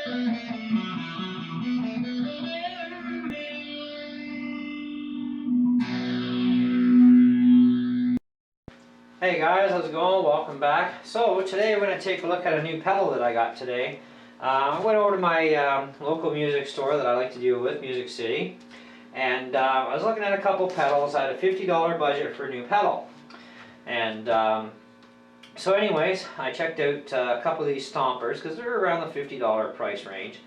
Hey guys, how's it going? Welcome back. So today we're going to take a look at a new pedal that I got today. I went over to my local music store that I like to deal with, Music City, and I was looking at a couple pedals. I had a $50 budget for a new pedal. And so anyways, I checked out a couple of these stompers because they're around the $50 price range.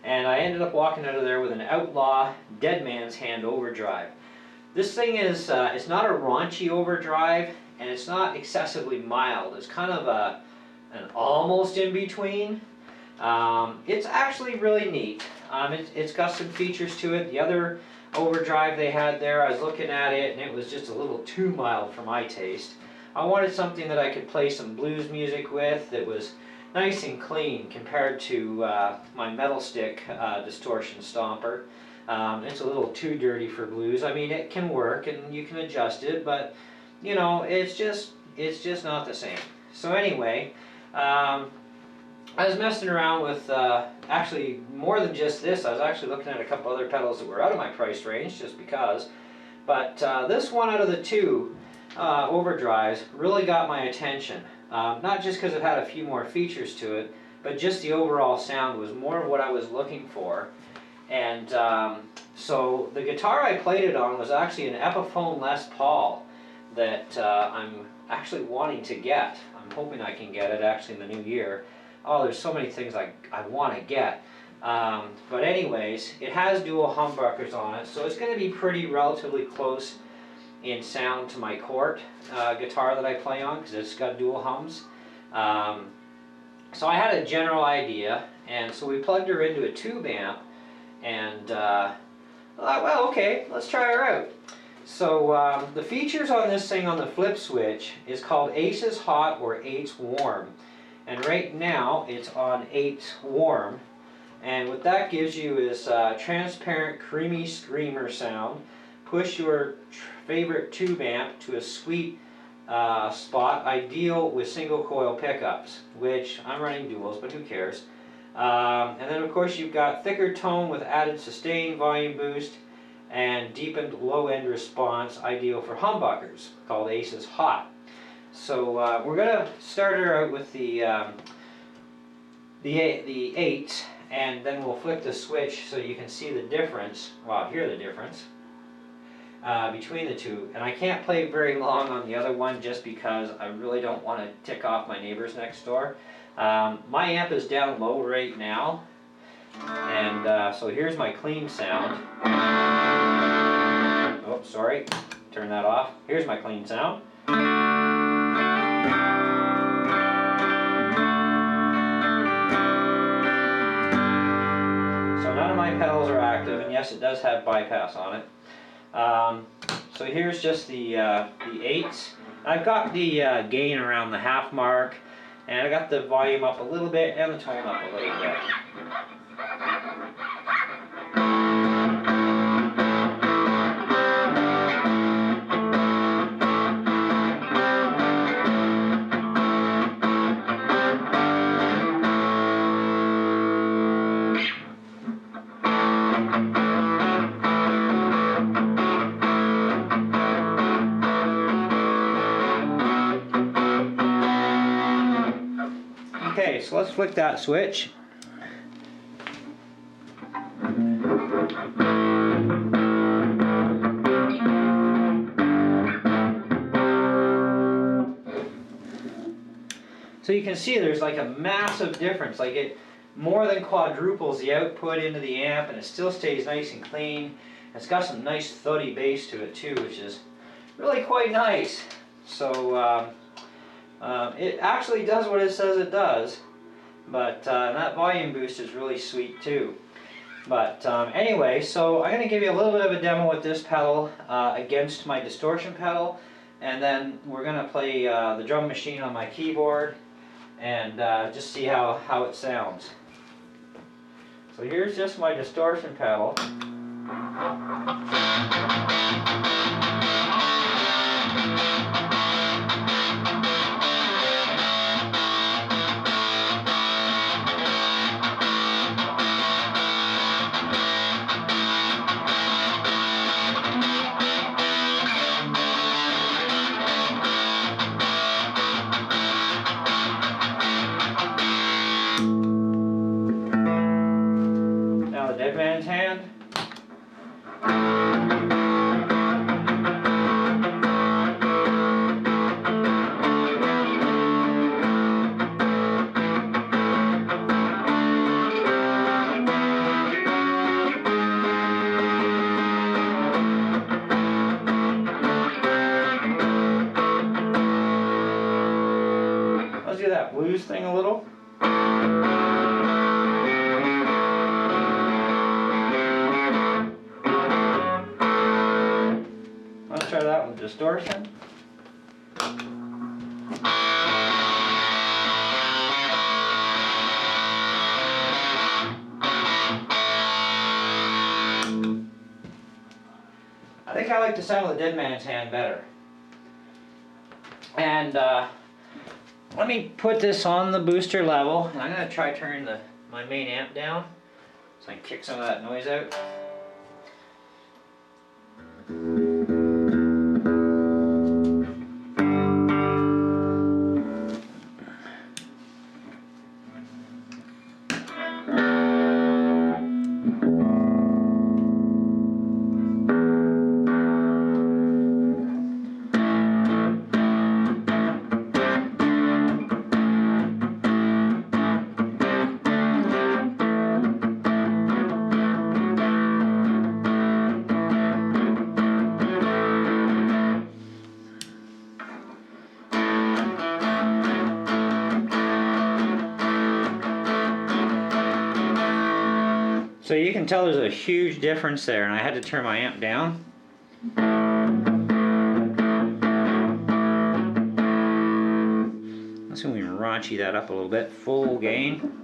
And I ended up walking out of there with an Outlaw Dead Man's Hand Overdrive. This thing is, it's not a raunchy overdrive, and it's not excessively mild. It's kind of an almost in between. It's actually really neat. It's got some features to it. The other overdrive they had there, I was looking at it, and it was just a little too mild for my taste. I wanted something that I could play some blues music with that was nice and clean compared to my metal stick Distortion stomper. It's a little too dirty for blues. I mean, it can work and you can adjust it, but you know, it's just not the same. So anyway, I was messing around with actually more than just this. I was actually looking at a couple other pedals that were out of my price range just because. But this one out of the two overdrives really got my attention. Not just because it had a few more features to it, but just the overall sound was more of what I was looking for. And so the guitar I played it on was actually an Epiphone Les Paul that I'm actually wanting to get. I'm hoping I can get it actually in the new year. Oh, there's so many things I want to get. But anyways, it has dual humbuckers on it, so it's going to be pretty relatively close in sound to my Cort guitar that I play on, because it's got dual hums. So I had a general idea, and so we plugged her into a tube amp, and I thought, well, okay, let's try her out. So the features on this thing on the flip switch is called Aces Hot or 8's Warm. And right now it's on 8's Warm. And what that gives you is transparent, creamy screamer sound. Push your favorite tube amp to a sweet spot, ideal with single coil pickups, which I'm running duals, but who cares. And then of course you've got thicker tone with added sustain, volume boost, and deepened low-end response, ideal for humbuckers, called Aces Hot. So we're going to start her out with the 8, and then we'll flick the switch so you can see the difference, well, hear the difference between the two. And I can't play very long on the other one just because I really don't want to tick off my neighbors next door. My amp is down low right now, and so here's my clean sound. Oh, sorry, turn that off. Here's my clean sound. So none of my pedals are active, and yes, it does have bypass on it. So here's just the 8s. I've got the gain around the half mark, and I got the volume up a little bit and the tone up a little bit. Okay, so let's flick that switch. So you can see there's like a massive difference. Like it more than quadruples the output into the amp, and it still stays nice and clean. It's got some nice thuddy bass to it too, which is really quite nice. So it actually does what it says it does, but that volume boost is really sweet too. But anyway, so I'm going to give you a little bit of a demo with this pedal against my distortion pedal, and then we're going to play the drum machine on my keyboard and just see how it sounds. So here's just my distortion pedal. Distortion. I think I like the sound of the Dead Man's Hand better. And let me put this on the booster level. I'm going to try turning my main amp down so I can kick some of that noise out. So you can tell there's a huge difference there, and I had to turn my amp down. Let's see if we can raunchy that up a little bit. Full gain.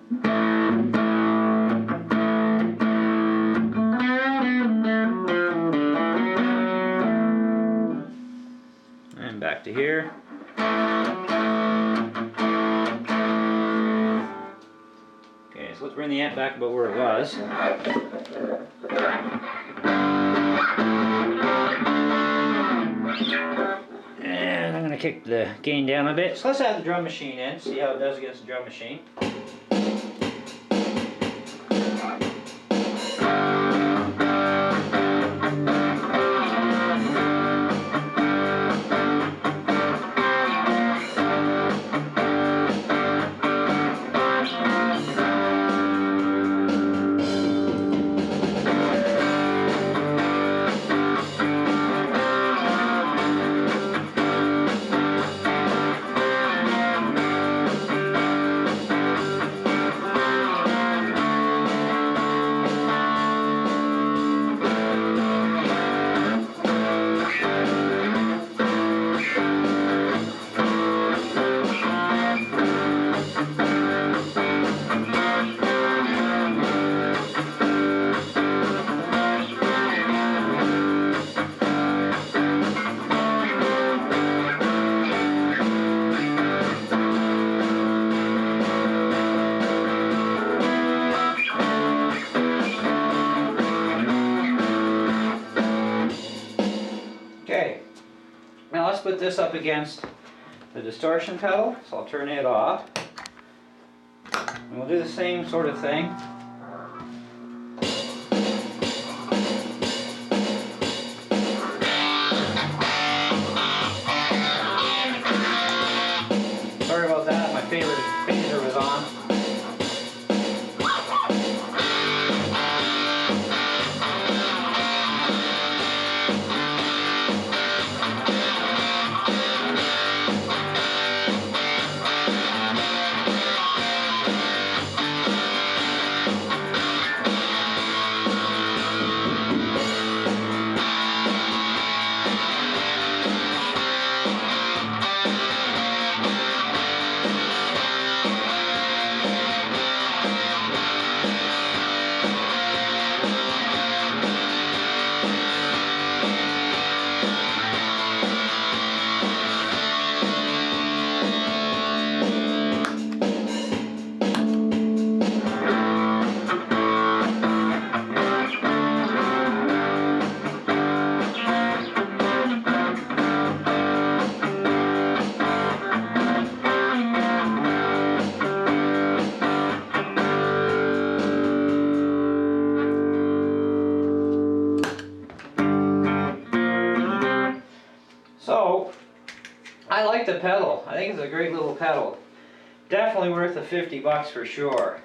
And back to here. So let's bring the amp back about where it was. And I'm going to kick the gain down a bit. So let's add the drum machine in, see how it does against the drum machine. Okay, now let's put this up against the distortion pedal, so I'll turn it off. And we'll do the same sort of thing. Sorry about that, my favorite phaser was on. So, I like the pedal. I think it's a great little pedal. Definitely worth the 50 bucks for sure.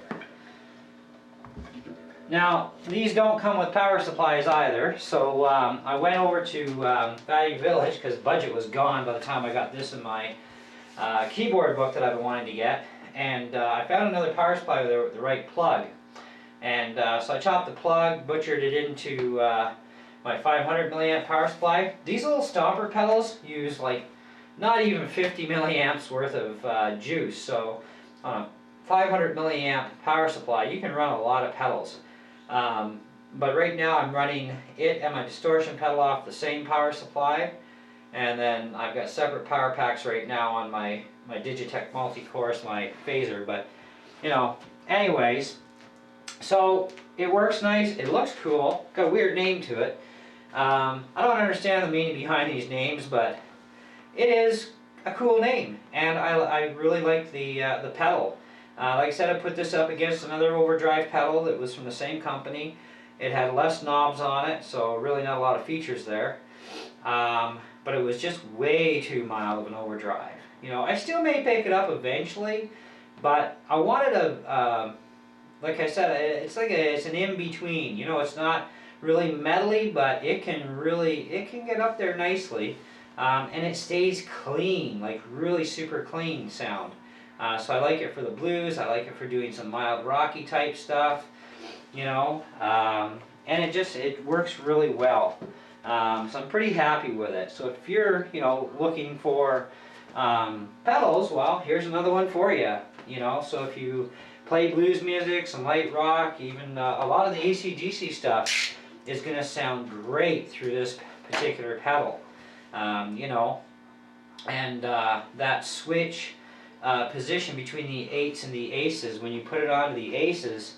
Now, these don't come with power supplies either, so I went over to Value Village because budget was gone by the time I got this in my keyboard book that I've been wanting to get, and I found another power supply with the right plug. And so I chopped the plug, butchered it into my 500 milliamp power supply. These little stopper pedals use like not even 50 milliamps worth of juice. So on a 500 milliamp power supply, you can run a lot of pedals. But right now I'm running it and my distortion pedal off the same power supply. And then I've got separate power packs right now on my Digitech multi-course, my phaser. But, you know, anyways, so it works nice, it looks cool, got a weird name to it. I don't understand the meaning behind these names, but it is a cool name, and I really like the pedal. Like I said, I put this up against another Overdrive pedal that was from the same company. It had less knobs on it, so really not a lot of features there. But it was just way too mild of an Overdrive. You know, I still may pick it up eventually, but I wanted a, like I said, it's an in-between. You know, it's not really metally, but it can get up there nicely. And it stays clean, like really super clean sound. So I like it for the blues, I like it for doing some mild rocky type stuff, you know, and it works really well. So I'm pretty happy with it. So if you're, you know, looking for pedals, well, here's another one for you. You know, so if you play blues music, some light rock, even a lot of the AC/DC stuff is going to sound great through this particular pedal. You know, and that switch position between the 8s and the aces, when you put it onto the aces,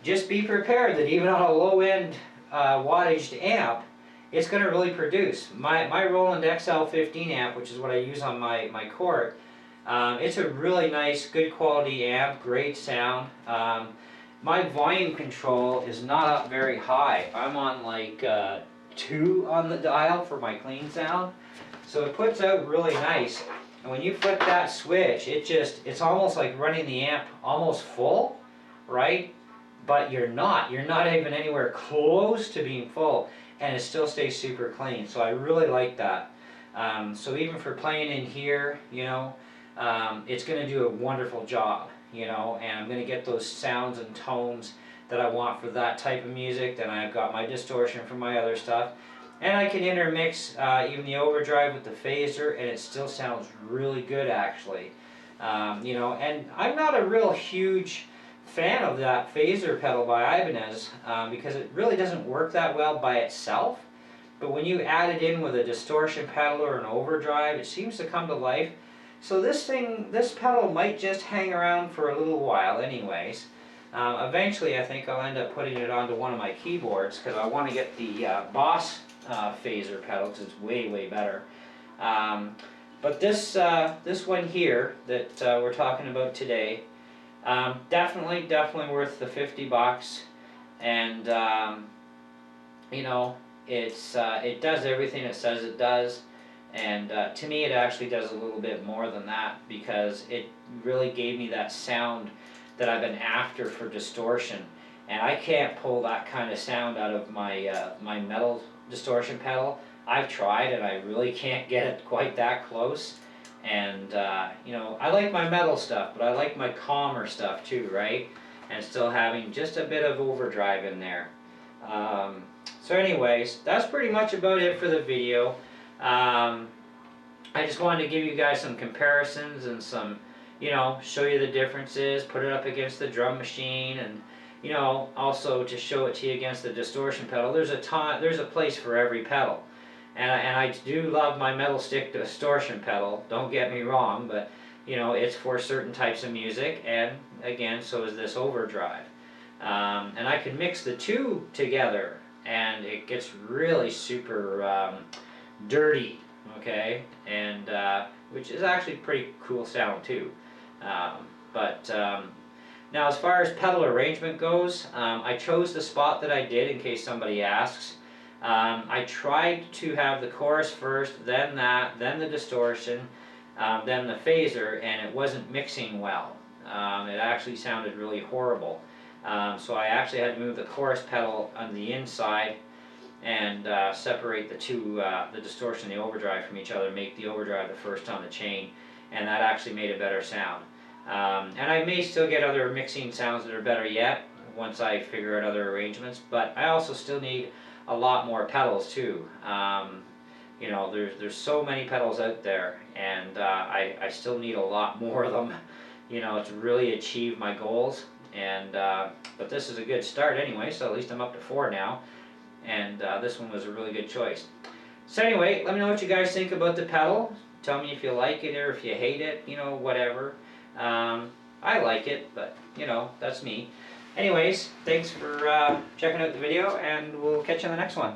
just be prepared that even on a low-end wattage amp, it's going to really produce. My Roland XL15 amp, which is what I use on my Court, it's a really nice, good quality amp, great sound. My volume control is not up very high. I'm on like 2 on the dial for my clean sound, so it puts out really nice. And when you flip that switch, it's almost like running the amp almost full, right? But you're not even anywhere close to being full, and it still stays super clean. So I really like that. So even for playing in here, you know, it's going to do a wonderful job, you know, and I'm going to get those sounds and tones that I want for that type of music. Then I've got my distortion for my other stuff, and I can intermix even the Overdrive with the phaser, and it still sounds really good actually. You know, and I'm not a real huge fan of that phaser pedal by Ibanez because it really doesn't work that well by itself. But when you add it in with a distortion pedal or an Overdrive, it seems to come to life. So this pedal might just hang around for a little while anyways. Eventually I think I'll end up putting it onto one of my keyboards because I want to get the Boss phaser pedal because it's way better. But this one here that we're talking about today, definitely worth the $50, and you know, it does everything it says it does, and to me it actually does a little bit more than that because it really gave me that sound that I've been after for distortion, and I can't pull that kind of sound out of my my metal distortion pedal. I've tried and I really can't get it quite that close. And you know, I like my metal stuff, but I like my calmer stuff too, right? And still having just a bit of overdrive in there. So anyways, that's pretty much about it for the video. I just wanted to give you guys some comparisons and some, you know, show you the differences, put it up against the drum machine, and you know, also to show it to you against the distortion pedal. There's a place for every pedal. And I do love my metal stick distortion pedal, don't get me wrong, but you know, it's for certain types of music, and again, so is this Overdrive. And I can mix the two together, and it gets really super dirty, okay? And which is actually pretty cool sound too. Now as far as pedal arrangement goes, I chose the spot that I did in case somebody asks. I tried to have the chorus first, then the distortion, then the phaser, and it wasn't mixing well. It actually sounded really horrible. So I actually had to move the chorus pedal on the inside and separate the two, the distortion and the overdrive from each other, make the overdrive the first on the chain, and that actually made a better sound. And I may still get other mixing sounds that are better yet once I figure out other arrangements, but I also still need a lot more pedals too. You know, there's so many pedals out there, and I still need a lot more of them, you know, to really achieve my goals. And but this is a good start anyway, so at least I'm up to 4 now, and this one was a really good choice. So anyway, let me know what you guys think about the pedal. Tell me if you like it or if you hate it, you know, whatever. I like it, but you know, that's me. Anyways, thanks for checking out the video, and we'll catch you on the next one.